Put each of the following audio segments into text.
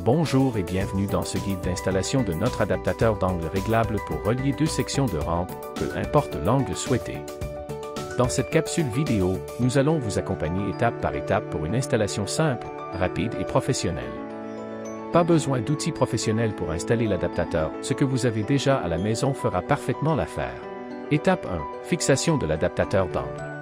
Bonjour et bienvenue dans ce guide d'installation de notre adaptateur d'angle réglable pour relier deux sections de rampe, peu importe l'angle souhaité. Dans cette capsule vidéo, nous allons vous accompagner étape par étape pour une installation simple, rapide et professionnelle. Pas besoin d'outils professionnels pour installer l'adaptateur, ce que vous avez déjà à la maison fera parfaitement l'affaire. Étape 1. Fixation de l'adaptateur d'angle.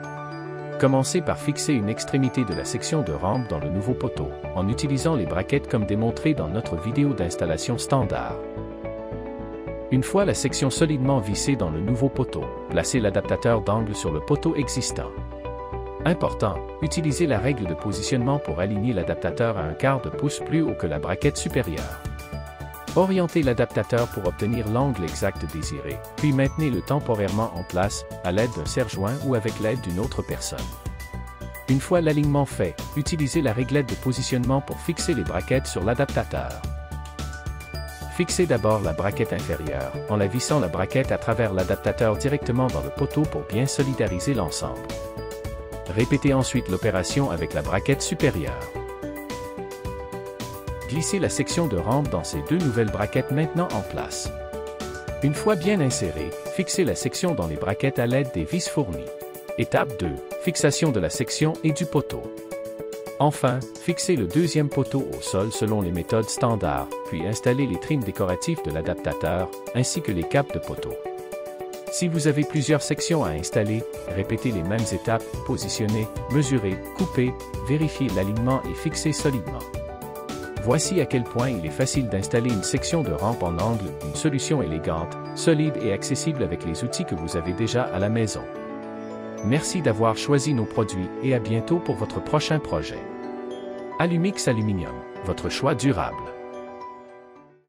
Commencez par fixer une extrémité de la section de rampe dans le nouveau poteau, en utilisant les braquettes comme démontré dans notre vidéo d'installation standard. Une fois la section solidement vissée dans le nouveau poteau, placez l'adaptateur d'angle sur le poteau existant. Important, utilisez la règle de positionnement pour aligner l'adaptateur à un quart de pouce plus haut que la braquette supérieure. Orientez l'adaptateur pour obtenir l'angle exact désiré, puis maintenez-le temporairement en place, à l'aide d'un serre-joint ou avec l'aide d'une autre personne. Une fois l'alignement fait, utilisez la réglette de positionnement pour fixer les braquettes sur l'adaptateur. Fixez d'abord la braquette inférieure, en la vissant la braquette à travers l'adaptateur directement dans le poteau pour bien solidariser l'ensemble. Répétez ensuite l'opération avec la braquette supérieure. Glissez la section de rampe dans ces deux nouvelles braquettes maintenant en place. Une fois bien insérée, fixez la section dans les braquettes à l'aide des vis fournies. Étape 2. Fixation de la section et du poteau. Enfin, fixez le deuxième poteau au sol selon les méthodes standards, puis installez les trims décoratifs de l'adaptateur, ainsi que les capes de poteau. Si vous avez plusieurs sections à installer, répétez les mêmes étapes, positionnez, mesurez, coupez, vérifiez l'alignement et fixez solidement. Voici à quel point il est facile d'installer une section de rampe en angle, une solution élégante, solide et accessible avec les outils que vous avez déjà à la maison. Merci d'avoir choisi nos produits et à bientôt pour votre prochain projet. Alumix Aluminium, votre choix durable.